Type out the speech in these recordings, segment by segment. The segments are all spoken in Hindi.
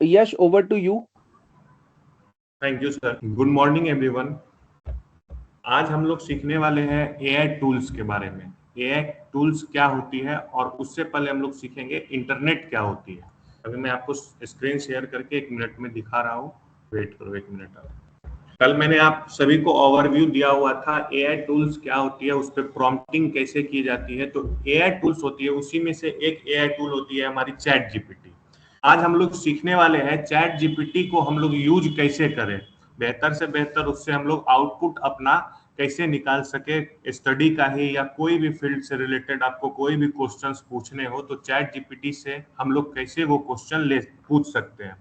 Yash, over to you. Thank you sir. Good morning everyone. आज हम लोग सीखने वाले हैं एआई टूल्स के बारे में। एआई टूल्स क्या होती है और उससे पहले हम लोग सीखेंगे इंटरनेट क्या होती है। अभी मैं आपको स्क्रीन शेयर करके 1 मिनट में दिखा रहा हूँ। वेट करो 1 मिनट। कल मैंने आप सभी को ओवरव्यू दिया हुआ था एआई टूल्स क्या होती है, उस पर प्रॉम्प्टिंग कैसे की जाती है। तो एआई टूल्स होती है, उसी में से एक एआई टूल होती है हमारी चैट जीपीटी। आज हम लोग सीखने वाले हैं चैट जीपीटी को हम लोग यूज कैसे करें, बेहतर से बेहतर उससे हम लोग आउटपुट अपना कैसे निकाल सके। स्टडी का ही या कोई भी फील्ड से रिलेटेड आपको कोई भी क्वेश्चंस पूछने हो तो चैट जीपीटी से हम लोग कैसे वो क्वेश्चन ले पूछ सकते हैं।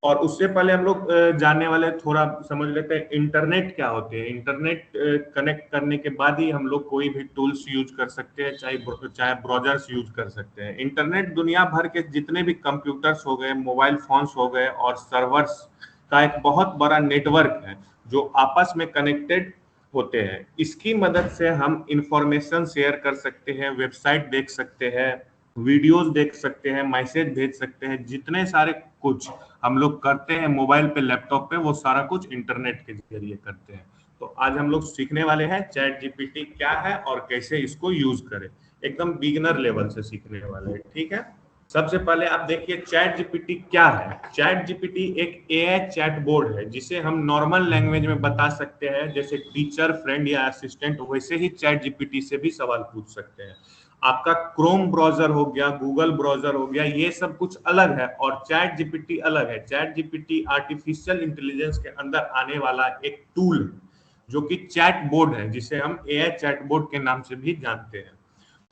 और उससे पहले हम लोग जानने वाले थोड़ा समझ लेते हैं इंटरनेट क्या होते हैं। इंटरनेट कनेक्ट करने के बाद ही हम लोग कोई भी टूल्स यूज कर सकते हैं, चाहे चाहे ब्राउजर्स यूज कर सकते हैं। इंटरनेट दुनिया भर के जितने भी कंप्यूटर्स हो गए, मोबाइल फोन्स हो गए और सर्वर्स का एक बहुत बड़ा नेटवर्क है जो आपस में कनेक्टेड होते हैं। इसकी मदद से हम इंफॉर्मेशन शेयर कर सकते हैं, वेबसाइट देख सकते हैं, वीडियोस देख सकते हैं, मैसेज भेज सकते हैं। जितने सारे कुछ हम लोग करते हैं मोबाइल पे, लैपटॉप पे, वो सारा कुछ इंटरनेट के जरिए करते हैं। तो आज हम लोग सीखने वाले हैं चैट जीपीटी क्या है और कैसे इसको यूज करें। एकदम बिगिनर लेवल से सीखने वाले हैं, ठीक है। सबसे पहले आप देखिए चैट जीपीटी क्या है। चैट जीपीटी एक एआई चैट बोर्ड है जिसे हम नॉर्मल लैंग्वेज में बता सकते हैं, जैसे टीचर, फ्रेंड या असिस्टेंट, वैसे ही चैट जीपीटी से भी सवाल पूछ सकते हैं। आपका क्रोम ब्राउजर हो गया, गूगल ब्राउजर हो गया, ये सब कुछ अलग है और चैट जीपीटी अलग है। चैट जीपीटी आर्टिफिशियल इंटेलिजेंस के अंदर आने वाला एक टूल है जो कि चैट बोर्ड है, जिसे हम एआई चैट बोर्ड के नाम से भी जानते हैं।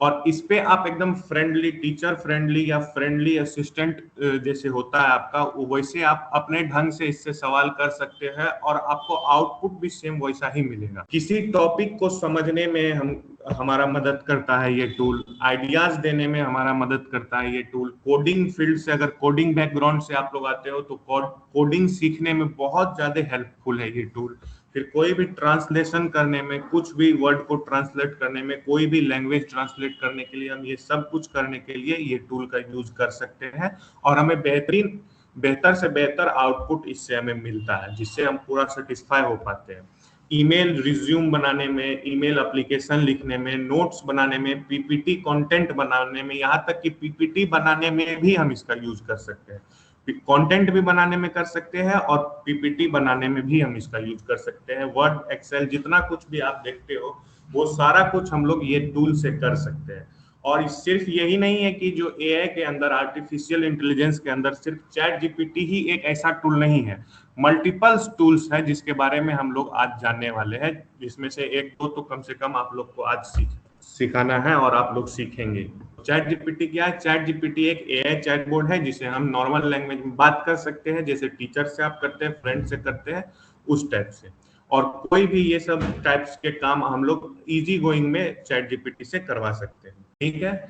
और इस पे आप एकदम फ्रेंडली, टीचर फ्रेंडली या फ्रेंडली असिस्टेंट जैसे होता है आपका, वैसे आप अपने ढंग से इससे सवाल कर सकते हैं और आपको आउटपुट भी सेम वैसा ही मिलेगा। किसी टॉपिक को समझने में हम हमारा मदद करता है ये टूल, आइडियाज देने में हमारा मदद करता है ये टूल। कोडिंग फील्ड से, अगर कोडिंग बैकग्राउंड से आप लोग आते हो तो कोडिंग सीखने में बहुत ज्यादा हेल्पफुल है ये टूल। फिर कोई भी ट्रांसलेशन करने में, कुछ भी वर्ड को ट्रांसलेट करने में, कोई भी लैंग्वेज ट्रांसलेट करने के लिए, हम ये सब कुछ करने के लिए ये टूल का यूज कर सकते हैं और हमें बेहतर से बेहतर आउटपुट इससे हमें मिलता है, जिससे हम पूरा सेटिस्फाई हो पाते हैं। ईमेल रिज्यूम बनाने में, ईमेल एप्लीकेशन लिखने में, नोट्स बनाने में, पीपीटी कंटेंट बनाने में, यहाँ तक कि पीपीटी बनाने में भी हम इसका यूज कर सकते हैं। कंटेंट भी बनाने में कर सकते हैं और पीपीटी बनाने में भी हम इसका यूज कर सकते हैं। वर्ड, एक्सेल, जितना कुछ भी आप देखते हो वो सारा कुछ हम लोग ये टूल से कर सकते हैं। और सिर्फ यही नहीं है कि जो एआई के अंदर, आर्टिफिशियल इंटेलिजेंस के अंदर सिर्फ चैट जीपीटी ही एक ऐसा टूल नहीं है, मल्टीपल टूल्स है जिसके बारे में हम लोग आज जानने वाले हैं, जिसमें से एक दो तो कम से कम आप लोग को आज सिखाना है और आप लोग सीखेंगे। चैट जीपीटी क्या है? चैट जीपीटी एक एआई चैट बोर्ड है जिसे हम नॉर्मल लैंग्वेज में बात कर सकते हैं, जैसे टीचर से आप करते हैं, फ्रेंड से करते हैं, उस टाइप से। और कोई भी ये सब टाइप्स के काम हम लोग इजी गोइंग में चैट जीपीटी से करवा सकते हैं, ठीक है।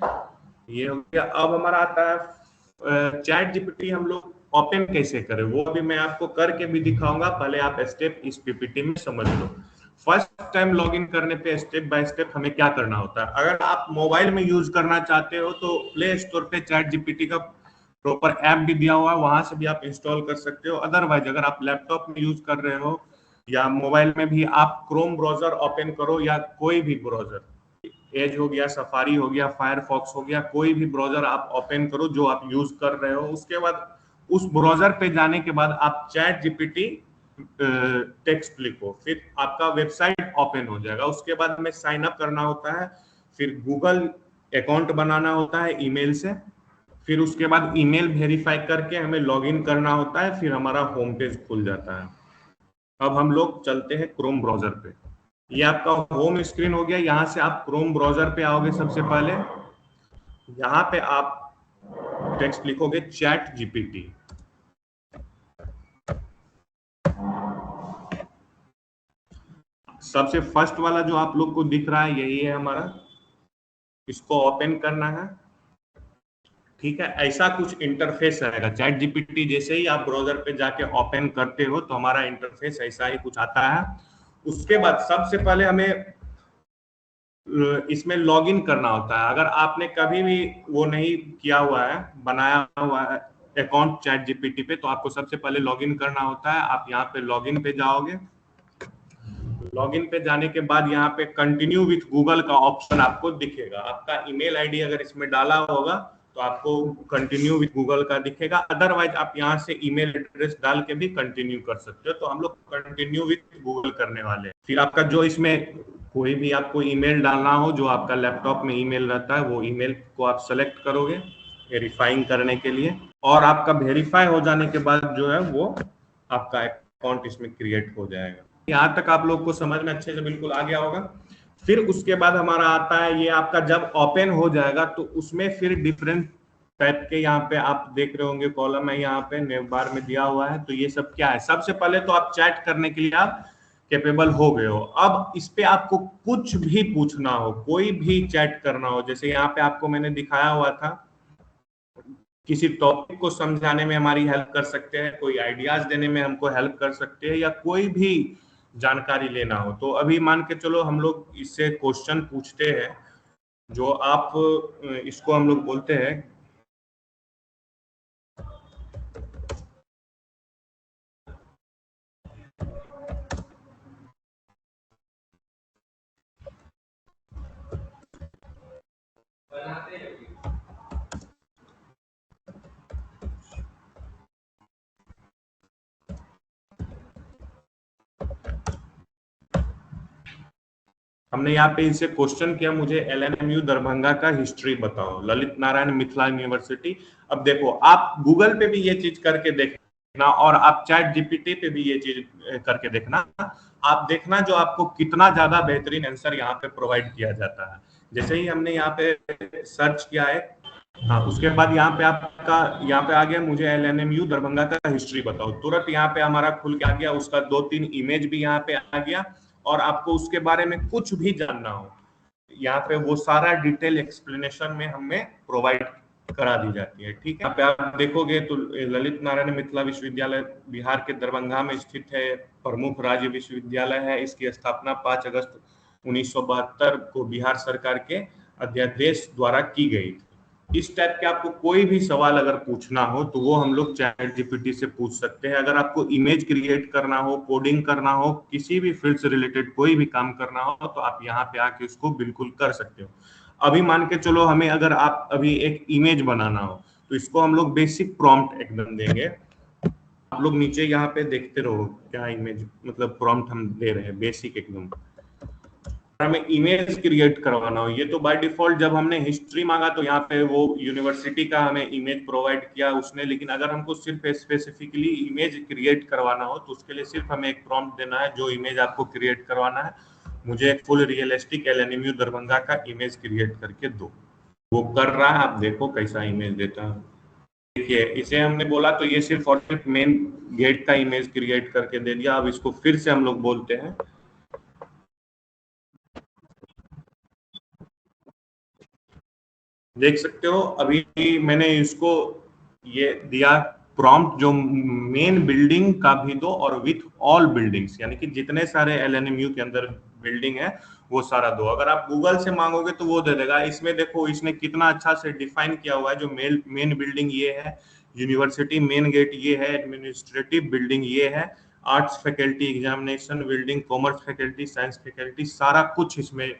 ये हो गया। अब हमारा आता है चैट जीपीटी हम लोग ओपन कैसे करें, वो भी मैं आपको करके भी दिखाऊंगा। पहले आप स्टेप इस पीपीटी में समझ लो। फर्स्ट टाइम लॉगिन करने पे स्टेप बाय स्टेप हमें क्या करना होता है। अगर आप मोबाइल में यूज करना चाहते हो तो प्ले स्टोर पे चैट जीपीटी का प्रॉपर ऐप भी दिया हुआ है, वहां से भी आप इंस्टॉल कर सकते हो। अदरवाइज अगर आप लैपटॉप में यूज कर रहे हो या मोबाइल में भी, आप क्रोम ब्राउजर ओपन करो या कोई भी ब्राउजर, एज हो गया, सफारी हो गया, फायरफॉक्स हो गया, कोई भी ब्राउजर आप ओपन करो जो आप यूज कर रहे हो। उसके बाद उस ब्राउजर पे जाने के बाद आप चैट जीपीटी टेक्स्ट लिखो, फिर आपका वेबसाइट ओपन हो जाएगा। उसके बाद हमें साइन अप करना होता है, फिर गूगल अकाउंट बनाना होता है ईमेल से, फिर उसके बाद ईमेल वेरीफाई करके हमें लॉगिन करना होता है, फिर हमारा होम पेज खुल जाता है। अब हम लोग चलते हैं क्रोम ब्राउजर पे। ये आपका होम स्क्रीन हो गया। यहाँ से आप क्रोम ब्राउजर पे आओगे। सबसे पहले यहाँ पे आप टेक्स्ट लिखोगे चैट जीपीटी। सबसे फर्स्ट वाला जो आप लोग को दिख रहा है यही है हमारा, इसको ओपन करना है, ठीक है। ऐसा कुछ इंटरफेस आएगा चैट जीपीटी। जैसे ही आप ब्राउजर पे जाके ओपन करते हो तो हमारा इंटरफेस ऐसा ही कुछ आता है। उसके बाद सबसे पहले हमें इसमें लॉगिन करना होता है। अगर आपने कभी भी वो नहीं किया हुआ है, बनाया हुआ है अकाउंट चैट जीपीटी पे, तो आपको सबसे पहले लॉगिन करना होता है। आप यहाँ पे लॉगिन पे जाओगे। लॉगिन पे जाने के बाद यहाँ पे कंटिन्यू विथ गूगल का ऑप्शन आपको दिखेगा। आपका ईमेल आईडी अगर इसमें डाला होगा तो आपको कंटिन्यू विथ गूगल का दिखेगा, अदरवाइज आप यहाँ से ईमेल एड्रेस डाल के भी कंटिन्यू कर सकते हो। तो हम लोग कंटिन्यू विथ गूगल करने वाले हैं। फिर आपका जो इसमें कोई भी आपको ईमेल डालना हो, जो आपका लैपटॉप में ईमेल रहता है, वो ईमेल को आप सेलेक्ट करोगे वेरीफाइंग करने के लिए, और आपका वेरीफाई हो जाने के बाद जो है वो आपका अकाउंट इसमें क्रिएट हो जाएगा। यहाँ तक आप लोग को समझ में अच्छे से बिल्कुल आ गया होगा। फिर उसके बाद हमारा आता है, ये आपका जब ओपन हो जाएगा तो उसमें फिर डिफरेंट टाइप के यहाँ पे आप देख रहे होंगे कॉलम है, यहाँ पे नेव बार में दिया हुआ है। तो ये सब क्या है, सबसे पहले तो आप चैट करने के लिए आप कैपेबल हो गए हो। अब इस पे आपको कुछ भी पूछना हो, कोई भी चैट करना हो, जैसे यहाँ पे आपको मैंने दिखाया हुआ था, किसी टॉपिक को समझाने में हमारी हेल्प कर सकते हैं, कोई आइडियाज देने में हमको हेल्प कर सकते हैं, या कोई भी जानकारी लेना हो। तो अभी मान के चलो हम लोग इससे क्वेश्चन पूछते हैं, जो आप इसको हम लोग बोलते हैं हमने यहाँ पे इनसे क्वेश्चन किया, मुझे एलएनएमयू दरभंगा का हिस्ट्री बताओ, ललित नारायण मिथिला यूनिवर्सिटी। अब देखो, आप गूगल पे भी ये चीज करके देखना और आप चैट जीपीटी पे भी ये चीज करके देखना। आप देखना जो आपको कितना ज्यादा बेहतरीन आंसर यहाँ पे प्रोवाइड किया जाता है। जैसे ही हमने यहाँ पे सर्च किया है, हाँ, उसके बाद यहाँ पे आपका यहाँ पे आ गया, मुझे एलएनएमयू दरभंगा का हिस्ट्री बताओ, तुरंत यहाँ पे हमारा खुल के आ गया, उसका 2-3 इमेज भी यहाँ पे आ गया। और आपको उसके बारे में कुछ भी जानना हो, यहाँ पे वो सारा डिटेल एक्सप्लेनेशन में हमें प्रोवाइड करा दी जाती है। ठीक है, यहाँ पे आप देखोगे तो ललित नारायण मिथिला विश्वविद्यालय बिहार के दरभंगा में स्थित है, प्रमुख राज्य विश्वविद्यालय है। इसकी स्थापना 5 अगस्त 1972 को बिहार सरकार के अध्यादेश द्वारा की गई थी। इस टाइप के आपको कोई भी सवाल अगर पूछना हो तो वो हम लोग चैट जीपीटी से पूछ सकते हैं। अगर आपको इमेज क्रिएट करना हो, कोडिंग करना हो, किसी भी फील्ड से रिलेटेड कोई भी काम करना हो, तो आप यहाँ पे आके उसको बिल्कुल कर सकते हो। अभी मान के चलो हमें अगर आप अभी एक इमेज बनाना हो, तो इसको हम लोग बेसिक प्रॉम्प्ट एकदम देंगे। आप लोग नीचे यहाँ पे देखते रहो क्या इमेज मतलब प्रॉम्प्ट हम दे रहे हैं, बेसिक एकदम। हमें इमेज क्रिएट करवाना हो, ये तो बाय डिफॉल्ट जब हमने हिस्ट्री मांगा तो यहाँ पे वो यूनिवर्सिटी का हमें इमेज प्रोवाइड किया उसने। लेकिन अगर हमको सिर्फ स्पेसिफिकली इमेज क्रिएट करवाना हो तो उसके लिए सिर्फ हमें एक प्रॉम्प्ट देना है, जो इमेज आपको क्रिएट करवाना है, मुझे एक फुल रियलिस्टिक एलएनएमयू दरभंगा का इमेज क्रिएट करके दो। वो कर रहा है, आप देखो कैसा इमेज देता है। देखिए, इसे हमने बोला तो ये सिर्फ और सिर्फ मेन गेट का इमेज क्रिएट करके दे दिया। अब इसको फिर से हम लोग बोलते हैं, देख सकते हो अभी मैंने इसको ये दिया प्रॉम्प्ट, जो मेन बिल्डिंग का भी दो और विथ ऑल बिल्डिंग्स, यानी कि जितने सारे एलएनएमयू के अंदर बिल्डिंग है वो सारा दो। अगर आप गूगल से मांगोगे तो वो दे देगा। इसमें देखो इसने कितना अच्छा से डिफाइन किया हुआ है, जो मेन बिल्डिंग ये है, यूनिवर्सिटी मेन गेट ये है, एडमिनिस्ट्रेटिव बिल्डिंग ये है, arts faculty examination building, commerce faculty, science faculty, सारा कुछ इसमें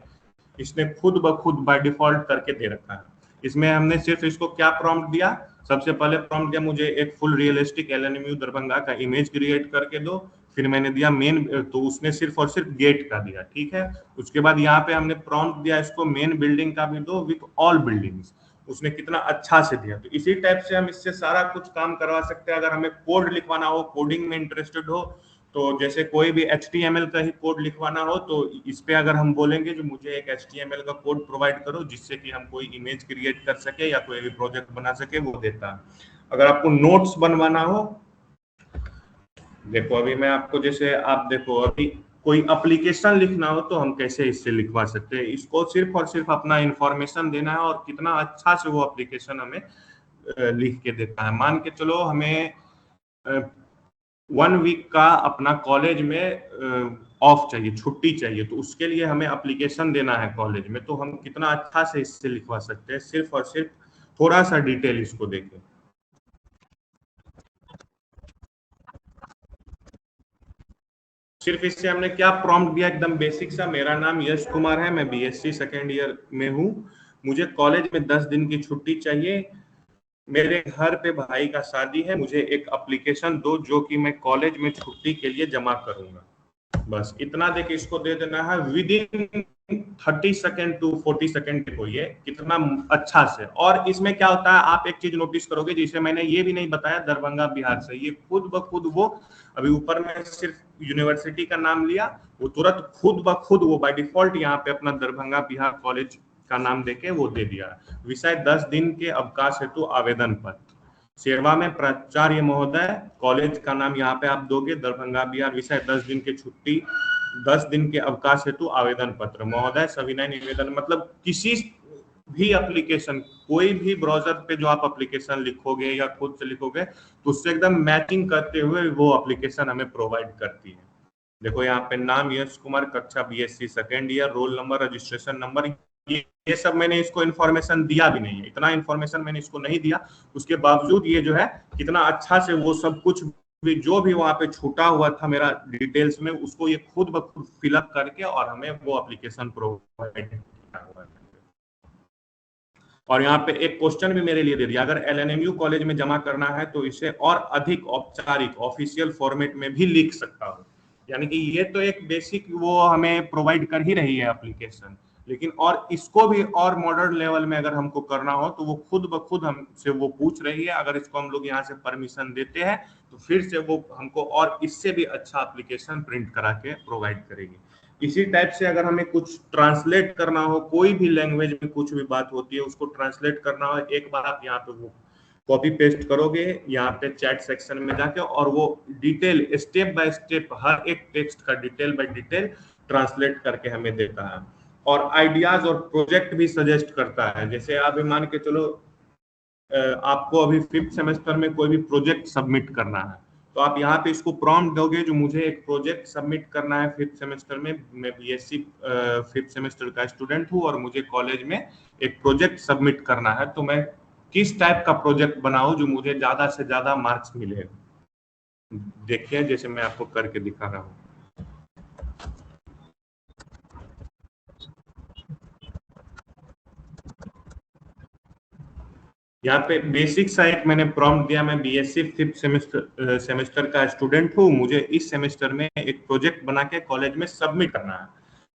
इसने खुद ब खुद बाय डिफॉल्ट करके दे रखा है। इसमें हमने सिर्फ इसको क्या प्रॉम्प्ट दिया, सबसे पहले प्रॉम्प्ट दिया मुझे एक फुल रियलिस्टिक एलएनएमयू दरभंगा का इमेज क्रिएट करके दो। फिर मैंने दिया मेन, तो उसने सिर्फ और सिर्फ गेट का दिया। ठीक है, उसके बाद यहाँ पे हमने प्रॉम्प्ट दिया इसको मेन बिल्डिंग का भी दो विथ ऑल बिल्डिंग्स, उसने कितना अच्छा से दिया। तो इसी टाइप से हम इससे सारा कुछ काम करवा सकते हैं। अगर हमें कोड लिखवाना हो, कोडिंग में इंटरेस्टेड हो, तो जैसे कोई भी HTML का ही कोड लिखवाना हो, तो इस पे अगर हम बोलेंगे जो मुझे एक HTML का कोड प्रोवाइड करो जिससे कि हम कोई इमेज क्रिएट कर सके या कोई भी प्रोजेक्ट बना सके, वो देता है। अगर आपको नोट्स बनवाना हो, देखो अभी मैं आपको, जैसे आप देखो अभी कोई एप्लीकेशन लिखना हो तो हम कैसे इससे लिखवा सकते हैं। इसको सिर्फ और सिर्फ अपना इंफॉर्मेशन देना है और कितना अच्छा से वो एप्लीकेशन हमें लिख के देता है। मान के चलो हमें 1 वीक का अपना कॉलेज में ऑफ चाहिए, छुट्टी चाहिए, तो उसके लिए हमें एप्लीकेशन देना है कॉलेज में, तो हम कितना अच्छा से इससे लिखवा सकते हैं, सिर्फ और सिर्फ थोड़ा सा डिटेल इसको देखें। सिर्फ इससे हमने क्या प्रॉम्प्ट दिया, एकदम बेसिक सा, मेरा नाम यश कुमार है, मैं बीएससी सेकेंड ईयर में हूँ, मुझे कॉलेज में 10 दिन की छुट्टी चाहिए, मेरे घर पे भाई का शादी है, मुझे एक एप्लीकेशन दो जो कि मैं कॉलेज में छुट्टी के लिए जमा करूंगा। बस इतना दे के इसको दे देना है within 30 second to 40 second को, ये कितना अच्छा से। और इसमें क्या होता है, आप एक चीज नोटिस करोगे जिसे मैंने ये भी नहीं बताया, दरभंगा बिहार से, ये खुद ब खुद वो अभी ऊपर में सिर्फ यूनिवर्सिटी का नाम लिया, वो तुरंत खुद ब खुद वो बाय डिफॉल्ट यहाँ पे अपना दरभंगा बिहार कॉलेज का नाम देके वो दे दिया। विषय 10 दिन के अवकाश हेतु आवेदन पत्र, सेवा में प्राचार्य महोदय, कॉलेज का नाम यहाँ पे आप दोगे दरभंगा बिहार, विषय 10 दिन की छुट्टी, 10 दिन के अवकाश हेतु आवेदन पत्र, महोदय सविनय निवेदन। मतलब किसी भी एप्लीकेशन, कोई भी ब्राउजर पे जो आप एप्लीकेशन लिखोगे या खुद से लिखोगे तो उससे एकदम मैचिंग करते हुए वो एप्लीकेशन हमें प्रोवाइड करती है। देखो यहाँ पे नाम यश कुमार, कक्षा BSc second year, roll number, registration number, ये सब मैंने इसको इन्फॉर्मेशन दिया भी नहीं है, इतना इन्फॉर्मेशन मैंने इसको नहीं दिया, उसके बावजूद ये जो है कितना अच्छा से वो सब कुछ भी जो भी वहां पे छूटा हुआ था मेरा डिटेल्स में, उसको ये खुद ब खुद फिलअप करके और हमें वो एप्लीकेशन प्रोवाइड किया हुआ है। और यहाँ पे एक क्वेश्चन भी मेरे लिए दे दिया, अगर एलएनएमयू कॉलेज में जमा करना है तो इसे और अधिक औपचारिक ऑफिशियल फॉर्मेट में भी लिख सकता हूँ। यानी कि ये तो एक बेसिक वो हमें प्रोवाइड कर ही रही है एप्लीकेशन, लेकिन और इसको भी और मॉडर्न लेवल में अगर हमको करना हो तो वो खुद ब खुद हमसे वो पूछ रही है, अगर इसको हम लोग यहाँ से परमिशन देते हैं तो फिर से वो हमको और इससे भी अच्छा एप्लीकेशन प्रिंट करा के प्रोवाइड करेगी। इसी टाइप से अगर हमें कुछ ट्रांसलेट करना हो, कोई भी लैंग्वेज में कुछ भी बात होती है उसको ट्रांसलेट करना हो, एक बार आप यहाँ पे वो कॉपी पेस्ट करोगे यहाँ पे चैट सेक्शन में जाके, और वो डिटेल स्टेप बाय स्टेप हर एक टेक्स्ट का डिटेल बाय डिटेल ट्रांसलेट करके हमें देता है, और आइडियाज और प्रोजेक्ट भी सजेस्ट करता है। जैसे आप मान के चलो आपको अभी 5th सेमेस्टर में कोई भी प्रोजेक्ट सबमिट करना है, तो आप यहाँ पे इसको प्रॉम्प्ट दोगे जो मुझे एक प्रोजेक्ट सबमिट करना है 5th सेमेस्टर में, मैं बीएससी 5th सेमेस्टर का स्टूडेंट हूँ और मुझे कॉलेज में एक प्रोजेक्ट सबमिट करना है, तो मैं किस टाइप का प्रोजेक्ट बनाऊं जो मुझे ज्यादा से ज्यादा मार्क्स मिले। देखिए जैसे मैं आपको करके दिखा रहा हूँ, यहाँ पे बेसिक सा एक मैंने प्रॉम्प्ट दिया, मैं बीएससी 5th सेमेस्टर का स्टूडेंट हूँ, मुझे इस सेमेस्टर में एक प्रोजेक्ट बना के कॉलेज में सबमिट करना है,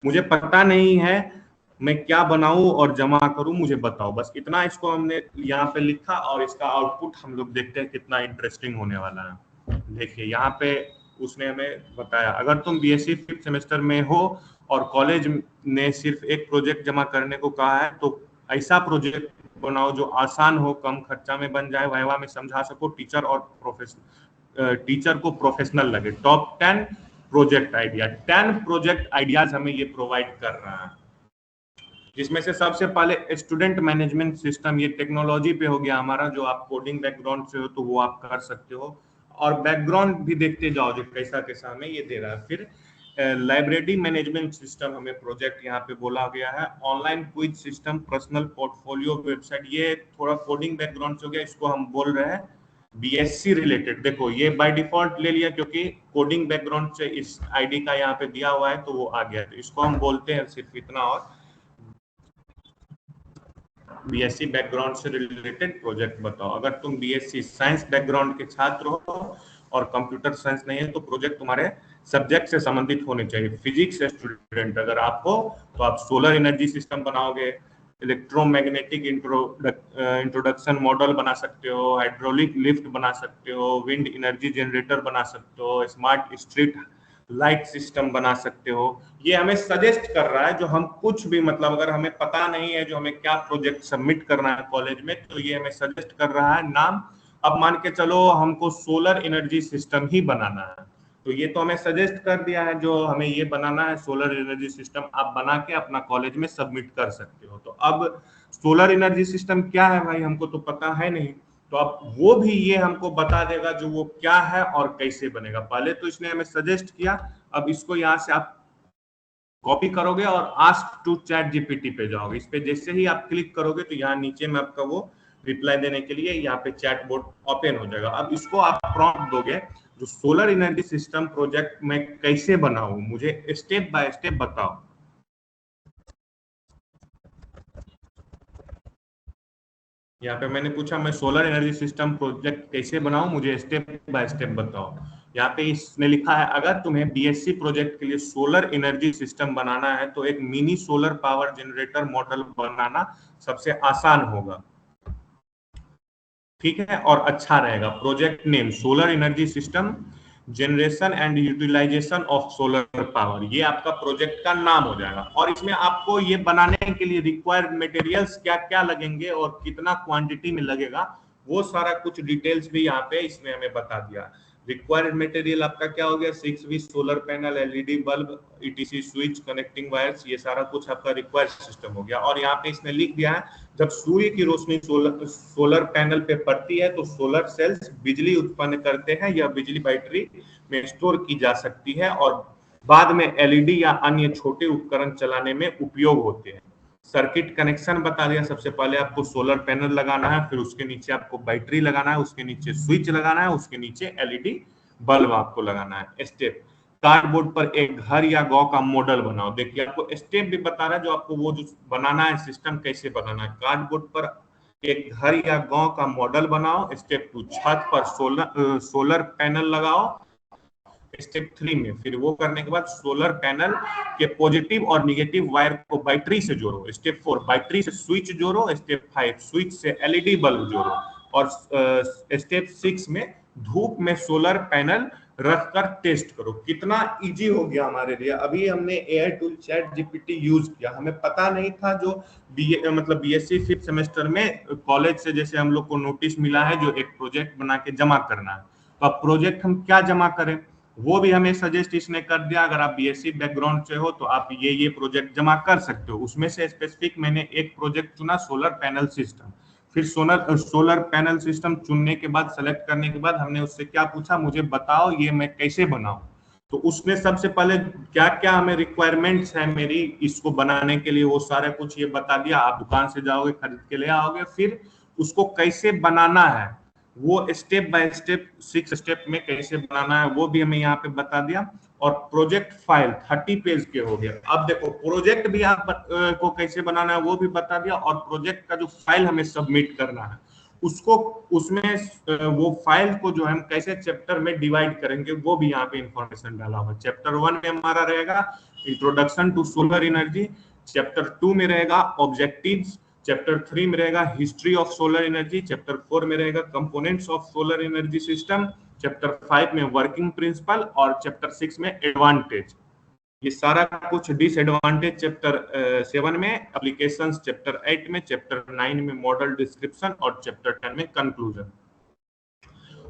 मुझे पता नहीं है मैं क्या बनाऊं और जमा करूं, मुझे बताओ। बस इतना इसको हमने यहाँ पे लिखा और इसका आउटपुट हम लोग देखते हैं कितना इंटरेस्टिंग होने वाला है। देखिए यहाँ पे उसने हमें बताया, अगर तुम बीएससी 5th सेमेस्टर में हो और कॉलेज ने सिर्फ एक प्रोजेक्ट जमा करने को कहा है तो ऐसा प्रोजेक्ट बनाओ जो आसान हो, कम खर्चा में बन जाए, वाइवा में समझा सको, टीचर को प्रोफेशनल लगे। Top 10 project idea, 10 project ideas हमें ये प्रोवाइड कर रहा है, जिसमें से सबसे पहले स्टूडेंट मैनेजमेंट सिस्टम, ये टेक्नोलॉजी पे हो गया हमारा, जो आप कोडिंग बैकग्राउंड से हो तो वो आप कर सकते हो, और बैकग्राउंड भी देखते जाओ जो कैसा कैसा हमें ये दे रहा है। फिर लाइब्रेरी मैनेजमेंट सिस्टम हमें प्रोजेक्ट यहाँ पे बोला गया है, online quiz system, personal portfolio website, ये थोड़ा कोडिंग बैकग्राउंड से हो गया, इसको हम बोल रहे हैं बीएससी रिलेटेड। देखो ये बाय डिफॉल्ट ले लिया क्योंकि कोडिंग बैकग्राउंड से इस आईडी का यहाँ पे दिया हुआ है तो वो आ गया, तो इसको हम बोलते हैं सिर्फ इतना, और बीएससी बैकग्राउंड से रिलेटेड प्रोजेक्ट बताओ। अगर तुम बीएससी साइंस बैकग्राउंड के छात्र हो और कंप्यूटर साइंस नहीं है तो प्रोजेक्ट तुम्हारे सब्जेक्ट से संबंधित होने चाहिए। फिजिक्स स्टूडेंट अगर आप हो तो आप सोलर एनर्जी सिस्टम बनाओगे, इलेक्ट्रोमैग्नेटिक इंट्रोडक्शन मॉडल बना सकते हो, हाइड्रोलिक लिफ्ट बना सकते हो, विंड एनर्जी जनरेटर बना सकते हो, स्मार्ट स्ट्रीट लाइट सिस्टम बना सकते हो। ये हमें सजेस्ट कर रहा है, जो हम कुछ भी मतलब अगर हमें पता नहीं है जो हमें क्या प्रोजेक्ट सबमिट करना है कॉलेज में, तो ये हमें सजेस्ट कर रहा है नाम। अब मान के चलो हमको सोलर एनर्जी सिस्टम ही बनाना है, तो ये तो हमें सजेस्ट कर दिया है जो हमें ये बनाना है सोलर एनर्जी सिस्टम, आप बना के अपना कॉलेज में सबमिट कर सकते हो। तो अब सोलर एनर्जी सिस्टम क्या है भाई, हमको तो पता है नहीं, तो अब वो भी ये हमको बता देगा जो वो क्या है और कैसे बनेगा। पहले तो इसने हमें सजेस्ट किया, अब इसको यहाँ से आप कॉपी करोगे और आस्क टू चैट जीपीटी पे जाओगे, इस पे जैसे ही आप क्लिक करोगे तो यहाँ नीचे में आपका वो रिप्लाई देने के लिए यहाँ पे चैट बोर्ड ओपन हो जाएगा। अब इसको आप प्रॉम्प्ट दोगे जो सोलर एनर्जी सिस्टम प्रोजेक्ट मैं कैसे बनाऊं, मुझे स्टेप बाय स्टेप बताओ। यहाँ पे मैंने पूछा मैं सोलर एनर्जी सिस्टम प्रोजेक्ट कैसे बनाऊं, मुझे स्टेप बाय स्टेप बताओ। यहाँ पे इसने लिखा है अगर तुम्हें बीएससी प्रोजेक्ट के लिए सोलर एनर्जी सिस्टम बनाना है तो एक mini solar power generator model बनाना सबसे आसान होगा, ठीक है, और अच्छा रहेगा। Project name solar energy system generation and utilisation of solar power, ये आपका प्रोजेक्ट का नाम हो जाएगा। और इसमें आपको ये बनाने के लिए रिक्वायर्ड मटेरियल्स क्या क्या लगेंगे और कितना क्वांटिटी में लगेगा, वो सारा कुछ डिटेल्स भी यहाँ पे इसने हमें बता दिया। रिक्वायर्ड मटेरियल आपका क्या हो गया, 6V solar panel, LED bulb, etc switch, connecting wires, ये सारा कुछ आपका रिक्वायर्ड सिस्टम हो गया। और यहाँ पे इसने लिख दिया है जब सूर्य की रोशनी सोलर पैनल पे पड़ती है तो सोलर सेल्स बिजली उत्पन्न करते हैं, यह बिजली बैटरी में स्टोर की जा सकती है और बाद में एलईडी या अन्य छोटे उपकरण चलाने में उपयोग होते हैं। सर्किट कनेक्शन बता दिया, सबसे पहले आपको सोलर पैनल लगाना है, फिर उसके नीचे आपको बैटरी लगाना है, उसके नीचे स्विच लगाना है, उसके नीचे एलईडी बल्ब आपको लगाना है। स्टेप, कार्डबोर्ड पर एक घर या गांव का मॉडल बनाओ। देखिए आपको स्टेप भी बता रहा है जो आपको वो जो बनाना है सिस्टम कैसे बनाना है। कार्डबोर्ड पर एक घर या गांव का मॉडल बनाओ। स्टेप 2, छत पर सोलर पैनल लगाओ। स्टेप 3 में फिर वो करने के बाद सोलर पैनल के पॉजिटिव और निगेटिव वायर को बैटरी से जोड़ो। स्टेप 4, बैटरी से स्विच जोड़ो। स्टेप 5, स्विच से एलईडी बल्ब जोड़ो। और स्टेप 6 में धूप में सोलर पैनल रखकर टेस्ट करो। कितना इजी हो गया हमारे लिए। अभी हमने AI tool chat GPT use किया, हमें पता नहीं था जो मतलब बीएससी 5th सेमेस्टर में कॉलेज से जैसे हम लोग को नोटिस मिला है जो एक प्रोजेक्ट बना के जमा करना है, तो अब प्रोजेक्ट हम क्या जमा करें वो भी हमें सजेस्ट इसने कर दिया। अगर आप बीएससी बैकग्राउंड से हो तो आप ये प्रोजेक्ट जमा कर सकते हो। उसमें से स्पेसिफिक मैंने एक प्रोजेक्ट चुना, सोलर पैनल सिस्टम। फिर सोलर पैनल सिस्टम चुनने के बाद, सेलेक्ट करने के बाद हमने उससे क्या पूछा, मुझे बताओ ये मैं कैसे बनाऊं। तो उसने सबसे पहले क्या क्या हमें रिक्वायरमेंट्स है मेरी इसको बनाने के लिए वो सारा कुछ ये बता दिया। आप दुकान से जाओगे खरीद के ले आओगे, फिर उसको कैसे बनाना है वो स्टेप बाय स्टेप 6 स्टेप में कैसे बनाना है वो भी हमें यहाँ पे बता दिया। और प्रोजेक्ट फाइल 30 पेज के हो गया। अब देखो प्रोजेक्ट भी आप को कैसे बनाना है वो भी बता दिया, और प्रोजेक्ट का जो फाइल हमें सबमिट करना है उसको, उसमें वो फाइल को जो हम कैसे चैप्टर में डिवाइड करेंगे वो भी यहाँ पे इंफॉर्मेशन डाला हुआ है। चैप्टर 1 में हमारा रहेगा introduction to solar energy. Chapter 2 में रहेगा ऑब्जेक्टिव्स। चैप्टर 3 में रहेगा history of solar energy. Chapter 4 में रहेगा components of solar energy system. Chapter 5 में वर्किंग प्रिंसिपल। और चैप्टर 6 में एडवांटेज। ये सारा कुछ डिसएडवांटेज चैप्टर 7 में, एप्लीकेशंस चैप्टर 8 में, चैप्टर 9 में मॉडल डिस्क्रिप्शन और चैप्टर 10 में कंक्लूजन।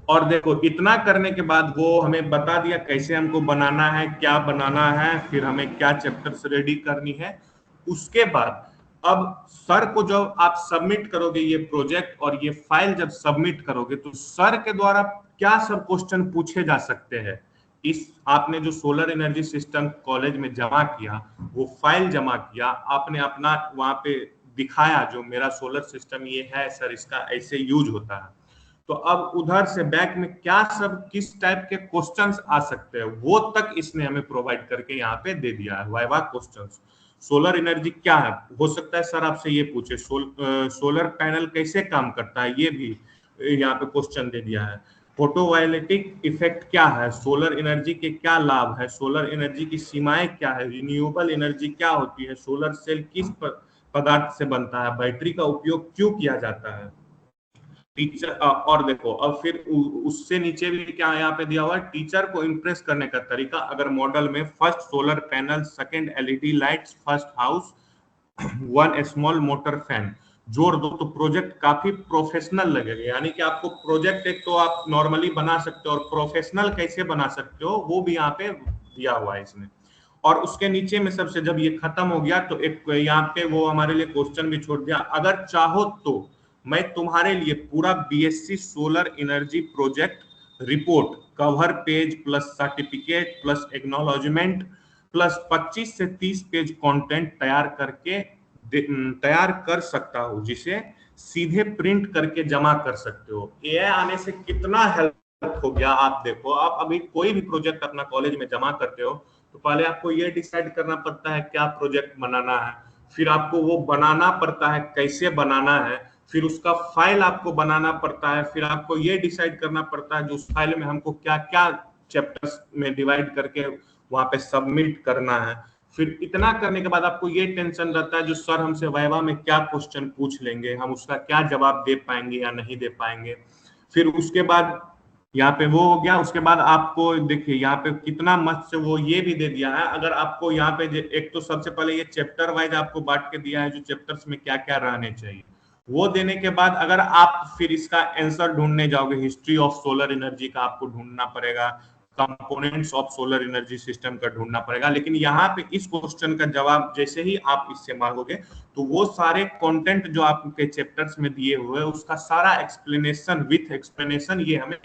और देखो इतना करने के बाद वो हमें बता दिया कैसे हमको बनाना है, क्या बनाना है, फिर हमें क्या चैप्टर्स रेडी करनी है। उसके बाद अब सर को जब आप सबमिट करोगे ये प्रोजेक्ट और ये फाइल जब सबमिट करोगे तो सर के द्वारा क्या सब क्वेश्चन पूछे जा सकते हैं। इस आपने जो सोलर एनर्जी सिस्टम कॉलेज में जमा किया, वो फाइल जमा किया, आपने अपना वहां पे दिखाया जो मेरा सोलर सिस्टम ये है सर, इसका ऐसे यूज होता है। तो अब उधर से बैक में क्या सब किस टाइप के क्वेश्चंस आ सकते हैं वो तक इसने हमें प्रोवाइड करके यहाँ पे दे दिया है। वाइवा क्वेश्चंस, सोलर एनर्जी क्या है, हो सकता है सर आपसे ये पूछे। सोलर पैनल कैसे काम करता है ये भी यहाँ पे क्वेश्चन दे दिया है। फोटोवोल्टिक इफेक्ट क्या है, सोलर एनर्जी के क्या लाभ है, सोलर एनर्जी की सीमाएं क्या है, रिन्यूएबल एनर्जी क्या होती है, सोलर सेल किस पदार्थ से बनता है, बैटरी का उपयोग क्यों किया जाता है। टीचर और देखो अब फिर उससे नीचे भी क्या यहाँ पे दिया हुआ है, टीचर को इम्प्रेस करने का तरीका। अगर मॉडल में first solar panel, second LED lights, first house, one small motor fan जोड़ दो तो प्रोजेक्ट काफी प्रोफेशनल लगेगा। यानी कि आपको प्रोजेक्ट एक तो आप नॉर्मली बना सकते हो और प्रोफेशनल कैसे बना सकते हो वो भी यहाँ पे दिया हुआ है इसमें। और उसके नीचे में सबसे जब ये खत्म हो गया तो एक यहाँ पे वो हमारे लिए क्वेश्चन भी छोड़ दिया, अगर चाहो तो मैं तुम्हारे लिए पूरा BSc solar energy project report, cover page plus certificate plus acknowledgement plus 25 से 30 पेज कंटेंट तैयार कर सकता हूँ, जिसे सीधे प्रिंट करके जमा कर सकते हो। एआई आने से कितना हेल्प हो गया। आप देखो, आप अभी कोई भी प्रोजेक्ट अपना कॉलेज में जमा करते हो तो पहले आपको ये डिसाइड करना पड़ता है क्या प्रोजेक्ट बनाना है, फिर आपको वो बनाना पड़ता है कैसे बनाना है, फिर उसका फाइल आपको बनाना पड़ता है, फिर आपको ये डिसाइड करना पड़ता है जो उस फाइल में हमको क्या क्या चैप्टर्स में डिवाइड करके वहां पे सबमिट करना है। फिर इतना करने के बाद आपको ये टेंशन रहता है जो सर हमसे वाइवा में क्या क्वेश्चन पूछ लेंगे, हम उसका क्या जवाब दे पाएंगे या नहीं दे पाएंगे। फिर उसके बाद यहाँ पे वो हो गया। उसके बाद आपको देखिए यहाँ पे कितना मस्त से वो ये भी दे दिया है, अगर आपको यहाँ पे एक तो सबसे पहले ये चैप्टर वाइज आपको बांट के दिया है जो चैप्टर्स में क्या क्या रहने चाहिए। वो देने के बाद अगर आप फिर इसका आंसर ढूंढने जाओगे, हिस्ट्री ऑफ सोलर एनर्जी का आपको ढूंढना पड़ेगा, components of solar energy system का ढूंढना पड़ेगा। लेकिन यहाँ पे इस क्वेश्चन का जवाब जैसे ही आप इससे मांगोगे तो वो सारे कंटेंट जो आपके चैप्टर्स में दिए हुए हैं उसका सारा एक्सप्लेनेशन विथ एक्सप्लेनेशन ये हमें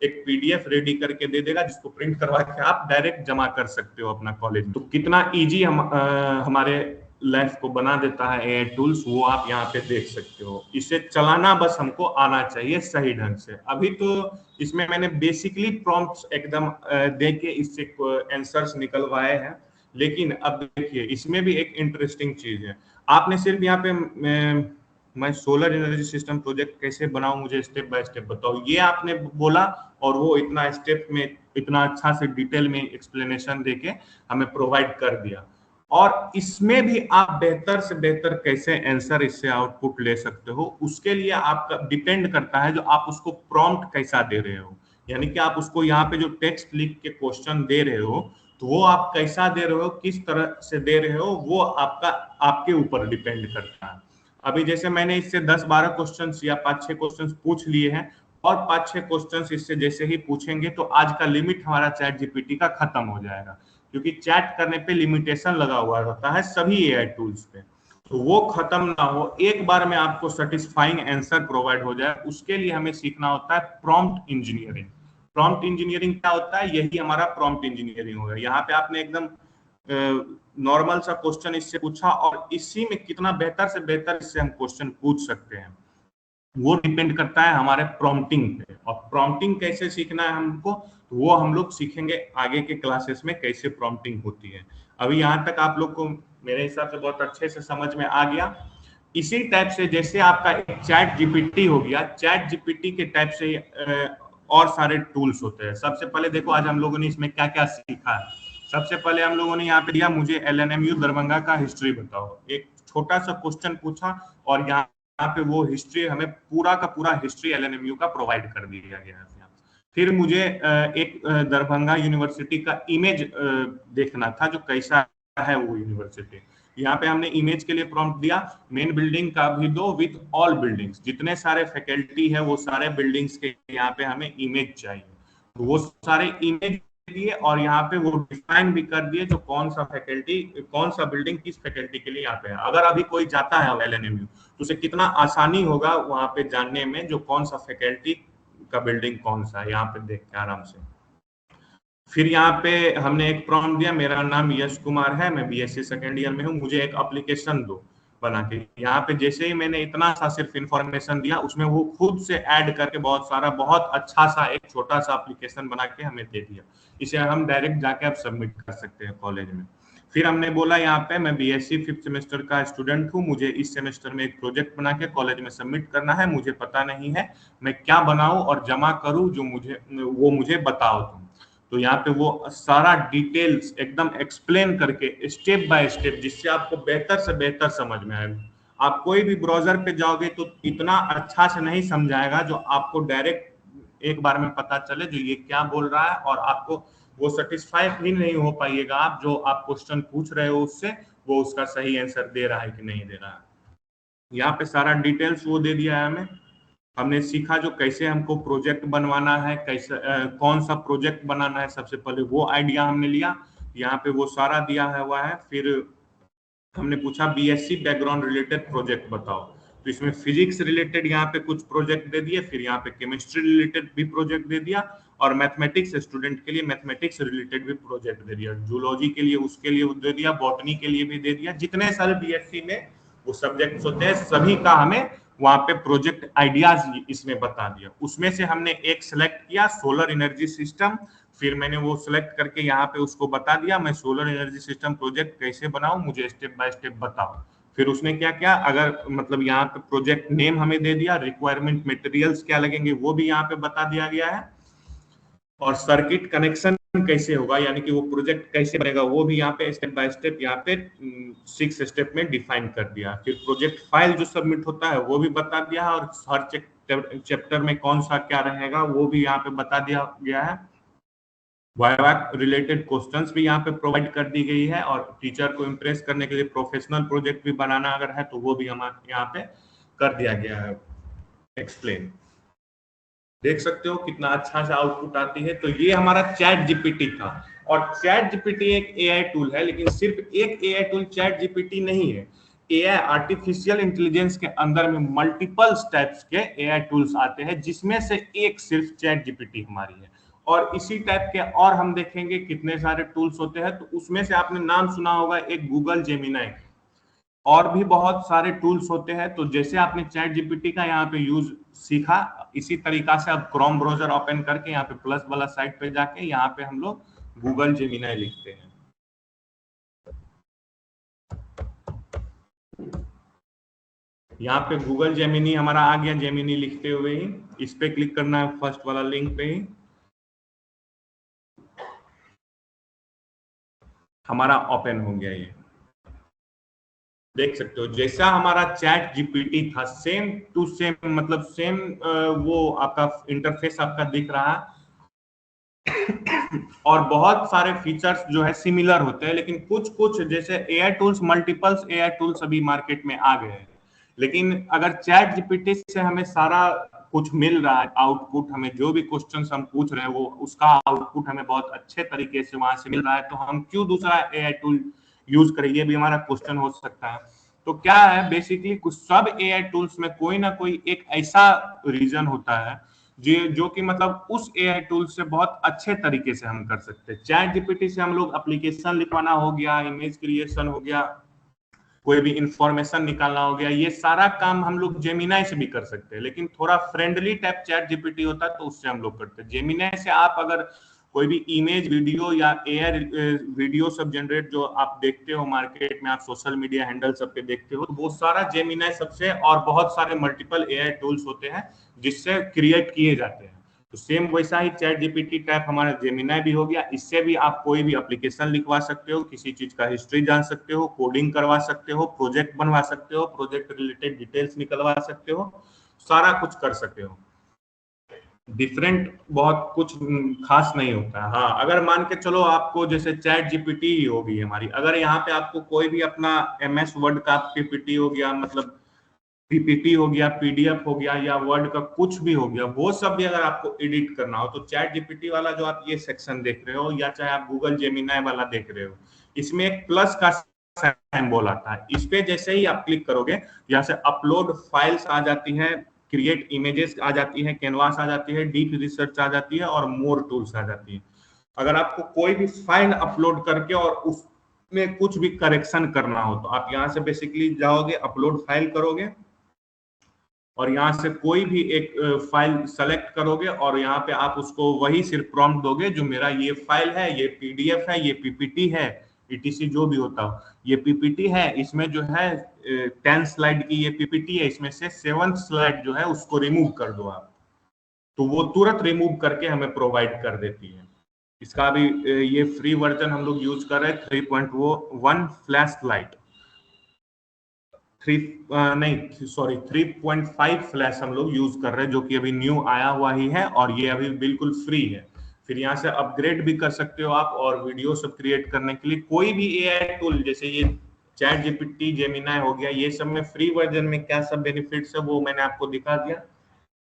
एक पीडीएफ रेडी करके दे देगा, जिसको प्रिंट करवा के आप डायरेक्ट जमा कर सकते हो अपना कॉलेज में। तो कितना इजी हमारे लाइफ को बना देता है एआई टूल्स, वो आप यहाँ पे देख सकते हो। इसे चलाना बस हमको आना चाहिए सही ढंग से। अभी तो इसमें मैंने बेसिकली प्रॉम्प्ट्स एकदम दे के इससे आंसर्स निकलवाए हैं, लेकिन अब देखिए इसमें भी एक इंटरेस्टिंग चीज है। आपने सिर्फ यहाँ पे मैं सोलर एनर्जी सिस्टम प्रोजेक्ट कैसे बनाऊं, मुझे स्टेप बाय स्टेप बताओ, ये आपने बोला और वो इतना स्टेप में इतना अच्छा से डिटेल में एक्सप्लेनेशन देके हमें प्रोवाइड कर दिया। और इसमें भी आप बेहतर से बेहतर कैसे आंसर इससे आउटपुट ले सकते हो, उसके लिए आपका डिपेंड करता है जो आप उसको प्रॉम्प्ट कैसा दे रहे हो। यानी कि आप उसको यहाँ पे जो टेक्स्ट लिख के क्वेश्चन दे रहे हो तो वो आप कैसा दे रहे हो, किस तरह से दे रहे हो, वो आपका आपके ऊपर डिपेंड करता है। अभी जैसे मैंने इससे 10-12 क्वेश्चन या 5-6 क्वेश्चन पूछ लिए हैं, और 5-6 क्वेश्चन इससे जैसे ही पूछेंगे तो आज का लिमिट हमारा चैट जीपीटी का खत्म हो जाएगा, क्योंकि चैट करने पे लिमिटेशन लगा हुआ रहता है सभी एआई टूल्स पे। तो वो खत्म ना हो, एक बार में आपको सेटिस्फाइंग आंसर प्रोवाइड हो जाए, उसके लिए हमें सीखना होता है प्रॉम्प्ट इंजीनियरिंग। प्रॉम्प्ट इंजीनियरिंग क्या होता है, यही हमारा प्रॉम्प्ट इंजीनियरिंग होगा। यहाँ पे आपने एकदम नॉर्मल सा क्वेश्चन इससे पूछा और इसी में कितना बेहतर से बेहतर इससे हम क्वेश्चन पूछ सकते हैं, वो डिपेंड करता है हमारे प्रॉम्प्टिंग पे। और प्रॉम्प्टिंग कैसे सीखना है हमको, तो वो हम लोग सीखेंगे आगे के क्लासेस में कैसे प्रॉम्प्टिंग होती है। अभी यहाँ तक आप लोग को मेरे हिसाब से बहुत अच्छे से समझ में आ गया। इसी टाइप से जैसे आपका एक चैट जीपीटी हो गया, चैट जीपीटी के टाइप से और सारे टूल्स होते हैं। सबसे पहले देखो आज हम लोगों ने इसमें क्या क्या सीखा है। सबसे पहले हम लोगों ने यहाँ पे दिया मुझे एलएनएमयू दरभंगा का हिस्ट्री बताओ, एक छोटा सा क्वेश्चन पूछा और यहाँ पे वो हिस्ट्री हमें पूरा का पूरा हिस्ट्री एलएनएमयू का प्रोवाइड कर दिया गया है। फिर मुझे एक दरभंगा यूनिवर्सिटी का इमेज देखना था जो कैसा है वो यूनिवर्सिटी। यहाँ पे हमने इमेज के लिए प्रॉम्प्ट दिया मेन बिल्डिंग का भी दो विथ ऑल बिल्डिंग्स, जितने सारे फैकल्टी है वो सारे बिल्डिंग्स के यहाँ पे हमें इमेज चाहिए। तो वो सारे इमेज दिए और यहाँ पे वो डिफाइन भी कर दिए जो कौन सा फैकल्टी कौन सा बिल्डिंग किस फैकल्टी के लिए यहाँ पे है। अगर अभी कोई जाता है एलएनएमयू तो उसे कितना आसानी होगा वहां पे जानने में जो कौन सा फैकल्टी का बिल्डिंग कौन सा है, यहाँ पे देख के आराम से। फिर यहाँ पे हमने एक प्रॉम्प्ट दिया मेरा नाम यश कुमार है, मैं बीएससी सेकेंड ईयर में हूँ, मुझे एक एप्लीकेशन दो बना के। यहाँ पे जैसे ही मैंने इतना सा सिर्फ इंफॉर्मेशन दिया उसमें वो खुद से ऐड करके बहुत सारा बहुत अच्छा सा एक छोटा सा एप्लीकेशन बना के हमें दे दिया। इसे हम डायरेक्ट जाके अब सबमिट कर सकते हैं कॉलेज में। फिर हमने बोला यहाँ पे मैं बीएससी 5th सेमेस्टर का स्टूडेंट हूँ, मुझे इस सेमेस्टर में एक प्रोजेक्ट बना के कॉलेज में सबमिट करना है, मुझे पता नहीं है मैं क्या बनाऊं और जमा करूं, जो मुझे बताओ तुम। तो यहाँ पे वो सारा डिटेल्स एकदम एक्सप्लेन करके स्टेप बाय स्टेप, जिससे आपको बेहतर से बेहतर समझ में आएगा। आप कोई भी ब्राउजर पे जाओगे तो इतना अच्छा से नहीं समझाएगा जो आपको डायरेक्ट एक बार में पता चले जो ये क्या बोल रहा है, और आपको वो सेटिस्फाई भी नहीं हो पाइएगा आप जो आप क्वेश्चन पूछ रहे हो उससे वो उसका सही आंसर दे रहा है कि नहीं दे रहा है। यहाँ पे सारा डिटेल्स वो दे दिया है हमें। हमने सीखा जो कैसे हमको प्रोजेक्ट बनवाना है, कैसे कौन सा प्रोजेक्ट बनाना है, सबसे पहले वो आइडिया हमने लिया, यहाँ पे वो सारा दिया हुआ है। फिर हमने पूछा बीएससी बैकग्राउंड रिलेटेड प्रोजेक्ट बताओ, तो इसमें फिजिक्स रिलेटेड यहाँ पे कुछ प्रोजेक्ट दे दिए, फिर यहाँ पे केमिस्ट्री रिलेटेड भी प्रोजेक्ट दे दिया, और मैथमेटिक्स स्टूडेंट के लिए मैथमेटिक्स रिलेटेड भी प्रोजेक्ट दे दिया, जूलॉजी के लिए उसके लिए दे दिया, बॉटनी के लिए भी दे दिया। जितने सारे बीएससी में वो सब्जेक्ट्स होते हैं सभी का हमें वहां पे प्रोजेक्ट आइडियाज इसमें बता दिया। उसमें से हमने एक सिलेक्ट किया, सोलर एनर्जी सिस्टम। फिर मैंने वो सिलेक्ट करके यहाँ पे उसको बता दिया मैं सोलर एनर्जी सिस्टम प्रोजेक्ट कैसे बनाऊं, मुझे स्टेप बाय स्टेप बताओ। फिर उसने क्या किया, अगर मतलब यहाँ पे प्रोजेक्ट नेम हमें दे दिया, रिक्वायरमेंट मटेरियल्स क्या लगेंगे वो भी यहाँ पे बता दिया गया है, और सर्किट कनेक्शन कैसे होगा यानी कि वो प्रोजेक्ट कैसे बनेगा वो भी यहाँ पे स्टेप बाय स्टेप यहाँ पे 6 स्टेप में डिफाइन कर दिया। फिर प्रोजेक्ट फाइल जो सबमिट होता है वो भी बता दिया है, और हर चैप्टर में कौन सा क्या रहेगा वो भी यहाँ पे बता दिया गया है। वाइवा रिलेटेड क्वेश्चंस भी यहाँ पे प्रोवाइड कर दी गई है, और टीचर को इम्प्रेस करने के लिए प्रोफेशनल प्रोजेक्ट भी बनाना अगर है तो वो भी हमारे यहाँ पे कर दिया गया है एक्सप्लेन। देख सकते हो कितना अच्छा सा आउटपुट आती है। तो ये हमारा चैट जीपीटी था, और चैट जीपीटी एक एआई टूल है, लेकिन सिर्फ एक एआई टूल चैट जीपीटी नहीं है। एआई आर्टिफिशियल इंटेलिजेंस के अंदर में मल्टीपल टाइप्स के एआई टूल्स आते हैं, जिसमें से एक सिर्फ चैट जीपीटी हमारी है। और इसी टाइप के और हम देखेंगे कितने सारे टूल्स होते हैं। तो उसमें से आपने नाम सुना होगा एक गूगल जेमिनाई, और भी बहुत सारे टूल्स होते हैं। तो जैसे आपने चैट जीपीटी का यहाँ पे यूज सीखा, इसी तरीका से आप क्रोम ब्राउजर ओपन करके यहाँ पे प्लस वाला साइट पे जाके यहाँ पे हम लोग गूगल जेमिनाई लिखते हैं। यहाँ पे गूगल जेमिनी हमारा आ गया, जेमिनी लिखते हुए ही इस पे क्लिक करना है फर्स्ट वाला लिंक पे ही, हमारा ओपन हो गया। ये देख सकते हो जैसा हमारा चैट जीपीटी था सेम टू सेम, मतलब सेम वो आपका इंटरफेस आपका दिख रहा है, और बहुत सारे फीचर्स जो है सिमिलर होते हैं, लेकिन कुछ कुछ जैसे AI tools, multiples AI tools अभी मार्केट में आ गए हैं। लेकिन अगर चैट जीपीटी से हमें सारा कुछ मिल रहा है, आउटपुट हमें जो भी क्वेश्चंस हम पूछ रहे हैं वो उसका आउटपुट हमें बहुत अच्छे तरीके से वहां से मिल रहा है, तो हम क्यों दूसरा एआई टूल यूज करें, ये भी हमारा क्वेश्चन हो सकता है। तो क्या है बेसिकली, कुछ सब एआई टूल्स में कोई ना कोई एक ऐसा रीजन होता है जो कि मतलब उस एआई टूल से बहुत अच्छे तरीके से हम कर सकते हैं। चैट जीपीटी से हम लोग एप्लीकेशन लिखवाना हो गया, इमेज क्रिएशन हो गया, कोई भी इंफॉर्मेशन निकालना हो गया, ये सारा काम हम लोग जेमिनाई से भी कर सकते हैं। लेकिन थोड़ा फ्रेंडली टाइप चैट जीपीटी होता है तो उससे हम लोग करते हैं। जेमिनाई से आप अगर कोई भी इमेज वीडियो या एआई वीडियो सब जनरेट जो आप देखते हो मार्केट में, आप सोशल मीडिया हैंडल सब पे देखते हो, तो वो सारा जेमिनाई सबसे, और बहुत सारे मल्टीपल एआई टूल्स होते हैं जिससे क्रिएट किए जाते हैं। तो सेम वैसा ही चैट जीपीटी टाइप हमारा जेमिनाई भी हो गया। इससे भी आप कोई भी एप्लीकेशन लिखवा सकते हो, किसी चीज का हिस्ट्री जान सकते हो, कोडिंग करवा सकते हो, प्रोजेक्ट बनवा सकते हो, प्रोजेक्ट रिलेटेड डिटेल्स निकलवा सकते हो, सारा कुछ कर सकते हो। डिफरेंट बहुत कुछ खास नहीं होता है। हाँ, अगर मान के चलो आपको जैसे चैट जीपीटी ही होगी हमारी, अगर यहाँ पे आपको कोई भी अपना एमएस वर्ड का पीपीटी हो गया, मतलब पीपीटी हो गया, पीडीएफ हो गया, या वर्ड का कुछ भी हो गया, वो सब भी अगर आपको एडिट करना हो तो चैट जीपीटी वाला जो आप ये सेक्शन देख रहे हो, या चाहे आप गूगल जेमिनाई वाला देख रहे हो, इसमें एक प्लस का सिंबल आता है। इस पे जैसे ही आप क्लिक करोगे, यहाँ से अपलोड फाइल्स आ जाती है, क्रिएट इमेजेस आ जाती है, कैनवास आ जाती है, डीप रिसर्च आ जाती है, और मोर टूल्स आ जाती है। अगर आपको कोई भी फाइल अपलोड करके और उसमें कुछ भी करेक्शन करना हो तो आप यहाँ से बेसिकली जाओगे, अपलोड फाइल करोगे, और यहाँ से कोई भी एक फाइल सेलेक्ट करोगे, और यहाँ पे आप उसको वही सिर्फ प्रॉम्प्ट दोगे, जो मेरा ये फाइल है, ये पीडीएफ है, ये पीपीटी है, ईटीसी जो भी होता हो, ये पीपीटी है, इसमें जो है 10 स्लाइड की ये पीपीटी है, इसमें से 7th स्लाइड जो है उसको रिमूव कर दो आप, तो वो तुरंत रिमूव करके हमें प्रोवाइड कर देती है। इसका भी ये फ्री वर्जन हम लोग यूज कर रहे हैं 3.1 फ्लैश लाइट, 3.5 फ्लैश हम लोग यूज कर रहे हैं, जो कि अभी न्यू आया हुआ ही है, और ये अभी बिल्कुल फ्री है। फिर यहाँ से अपग्रेड भी कर सकते हो आप, और वीडियो सब क्रिएट करने के लिए कोई भी एआई टूल, जैसे ये चैट जीपीटी, जेमिनाई हो गया, ये सब में फ्री वर्जन में क्या सब बेनिफिट्स है वो मैंने आपको दिखा दिया।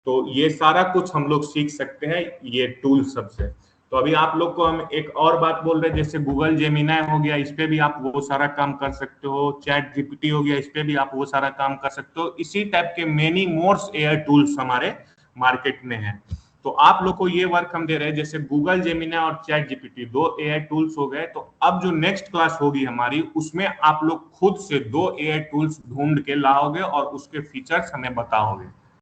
तो ये सारा कुछ हम लोग सीख सकते हैं ये टूल सबसे। तो अभी आप लोग को हम एक और बात बोल रहे हैं, जैसे गूगल जेमिनाई हो गया, इस पे भी आप वो सारा काम कर सकते हो, चैट जीपीटी हो गया, इस पे भी आप वो सारा काम कर सकते हो। इसी टाइप के मेनी मोर्स एआई टूल्स हमारे मार्केट में हैं। तो आप लोग को ये वर्क हम दे रहे हैं, जैसे गूगल जेमिनी और चैट जीपीटी 2 एआई टूल्स हो गए, तो अब जो नेक्स्ट क्लास होगी हमारी, उसमें आप लोग खुद से 2 एआई टूल्स ढूंढ के लाओगे और उसके फीचर्स हमें बताओगे।